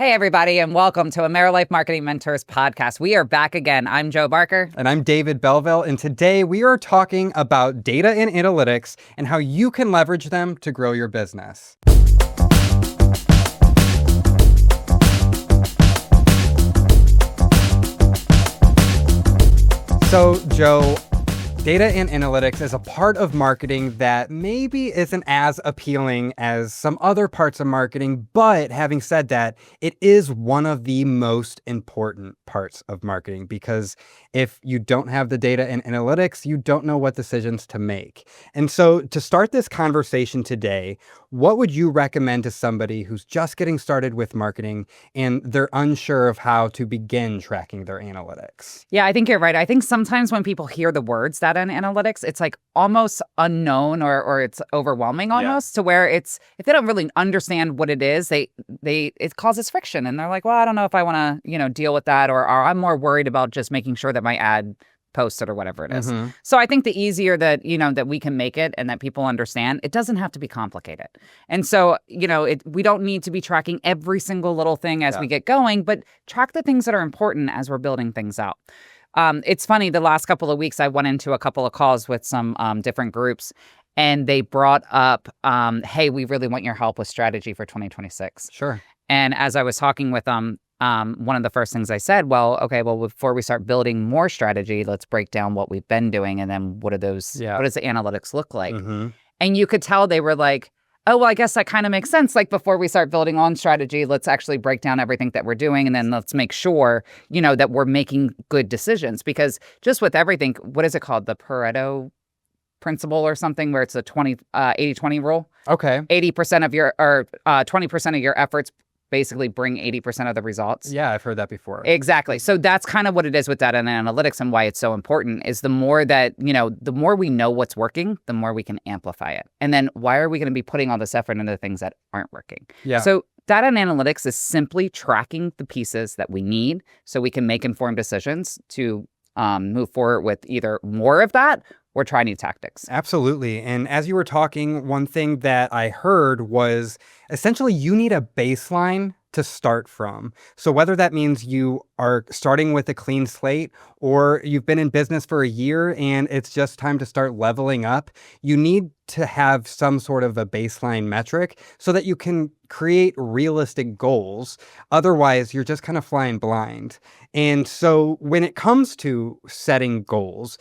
Hey, everybody, and welcome to AmeriLife Marketing Mentors Podcast. We are back again. I'm Joe Barker. And I'm David Belleville. And today we are talking about data and analytics and how you can leverage them to grow your business. So, Joe, data and analytics is a part of marketing that maybe isn't as appealing as some other parts of marketing, but having said that, it is one of the most important parts of marketing because if you don't have the data and analytics, you don't know what decisions to make. And so to start this conversation today, what would you recommend to somebody who's just getting started with marketing and they're unsure of how to begin tracking their analytics? Yeah, I think you're right. I think sometimes when people hear the words data and analytics, it's like almost unknown or it's overwhelming almost to where it's, if they don't really understand what it is, it causes friction and they're like, well, I don't know if I want to, deal with that or I'm more worried about just making sure that my ad posted or whatever it is. Mm-hmm. So I think the easier that, that we can make it and that people understand, it doesn't have to be complicated. And so, we don't need to be tracking every single little thing as we get going, but track the things that are important as we're building things out. It's funny, the last couple of weeks, I went into a couple of calls with some different groups and they brought up, hey, we really want your help with strategy for 2026. Sure. And as I was talking with them, one of the first things I said, before we start building more strategy, let's break down what we've been doing. And then what does the analytics look like? Mm-hmm. And you could tell they were like, oh, well, I guess that kind of makes sense. Like before we start building on strategy, let's actually break down everything that we're doing. And then let's make sure, that we're making good decisions. Because just with everything, what is it called? The Pareto principle or something where it's a 80-20 rule. Okay. 80% of your, or 20% of your efforts basically bring 80% of the results. Yeah, I've heard that before. Exactly. So that's kind of what it is with data and analytics and why it's so important is the more that, the more we know what's working, the more we can amplify it. And then why are we going to be putting all this effort into things that aren't working? Yeah. So data and analytics is simply tracking the pieces that we need so we can make informed decisions to move forward with either more of that or try new tactics. Absolutely. And as you were talking, one thing that I heard was essentially you need a baseline to start from. So whether that means you are starting with a clean slate or you've been in business for a year and it's just time to start leveling up, you need to have some sort of a baseline metric so that you can create realistic goals. Otherwise, you're just kind of flying blind. And so when it comes to setting goals,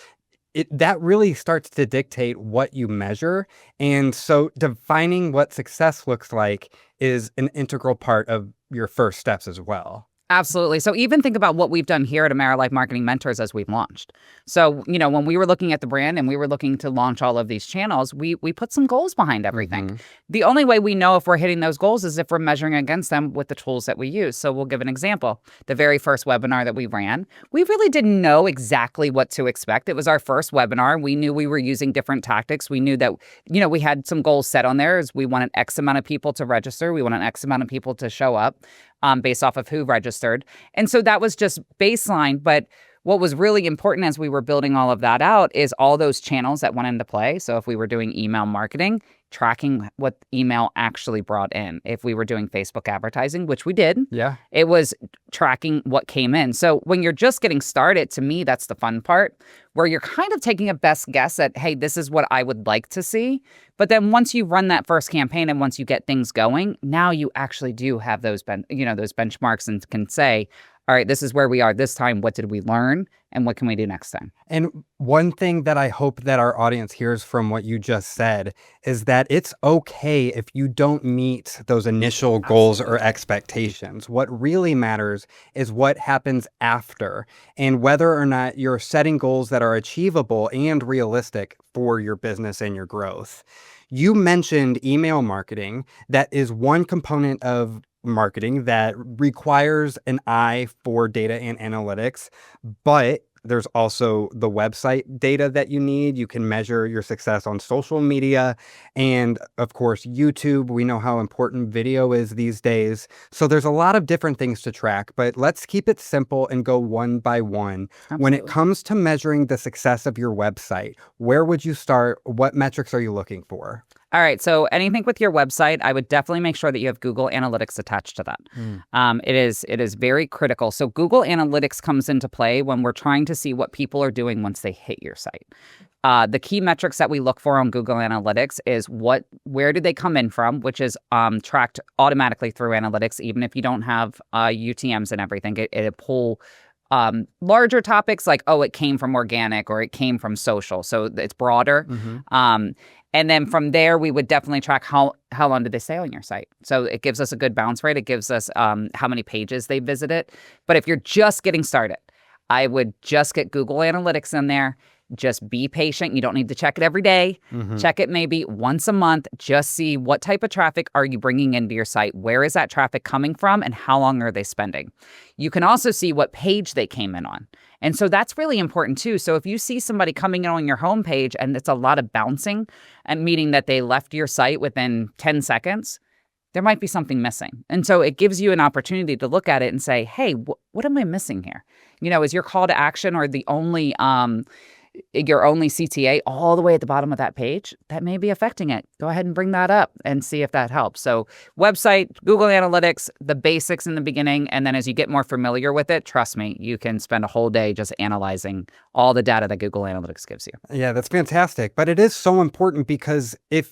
that really starts to dictate what you measure. And so defining what success looks like is an integral part of your first steps as well. Absolutely. So even think about what we've done here at AmeriLife Marketing Mentors as we've launched. So, when we were looking at the brand and we were looking to launch all of these channels, we put some goals behind everything. Mm-hmm. The only way we know if we're hitting those goals is if we're measuring against them with the tools that we use. So we'll give an example. The very first webinar that we ran, we really didn't know exactly what to expect. It was our first webinar. We knew we were using different tactics. We knew that, we had some goals set on there as we wanted X amount of people to register. We wanted X amount of people to show up. Based off of who registered. And so that was just baseline. But what was really important as we were building all of that out is all those channels that went into play. So if we were doing email marketing, tracking what email actually brought in. If we were doing Facebook advertising, which we did, it was tracking what came in. So when you're just getting started, to me, that's the fun part, where you're kind of taking a best guess at, hey, this is what I would like to see. But then once you run that first campaign and once you get things going, now you actually do have those benchmarks and can say, all right, this is where we are this time. What did we learn? And what can we do next time? And one thing that I hope that our audience hears from what you just said is that it's okay if you don't meet those initial goals or expectations. What really matters is what happens after and whether or not you're setting goals that are achievable and realistic for your business and your growth. You mentioned email marketing. That is one component of marketing that requires an eye for data and analytics, but there's also the website data that you need. You can measure your success on social media and, of course, YouTube. We know how important video is these days. So there's a lot of different things to track, but let's keep it simple and go one by one. Absolutely. When it comes to measuring the success of your website, where would you start? What metrics are you looking for? All right. So anything with your website, I would definitely make sure that you have Google Analytics attached to that. It is very critical. So Google Analytics comes into play when we're trying to see what people are doing once they hit your site. The key metrics that we look for on Google Analytics is where did they come in from, which is tracked automatically through analytics, even if you don't have UTMs and everything. It'll pull larger topics like, oh, it came from organic or it came from social. So it's broader. And then from there, we would definitely track how long did they stay on your site. So it gives us a good bounce rate. It gives us how many pages they visited. But if you're just getting started, I would just get Google Analytics in there. Just be patient. You don't need to check it every day. Check it maybe once a month. Just see what type of traffic are you bringing into your site? Where is that traffic coming from? And how long are they spending? You can also see what page they came in on. And so that's really important too. So if you see somebody coming in on your homepage and it's a lot of bouncing, and meaning that they left your site within 10 seconds, there might be something missing. And so it gives you an opportunity to look at it and say, hey, what am I missing here? Is your call to action or your only CTA all the way at the bottom of that page? That may be affecting it. Go ahead and bring that up and see if that helps. So website, Google Analytics, the basics in the beginning. And then as you get more familiar with it, trust me, you can spend a whole day just analyzing all the data that Google Analytics gives you. Yeah, that's fantastic. But it is so important because it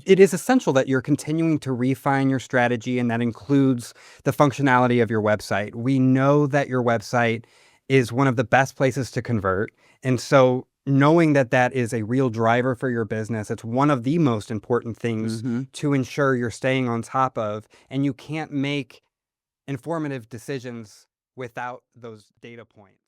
is essential that you're continuing to refine your strategy, and that includes the functionality of your website. We know that your website is one of the best places to convert. And so knowing that that is a real driver for your business, it's one of the most important things to ensure you're staying on top of, and you can't make informative decisions without those data points.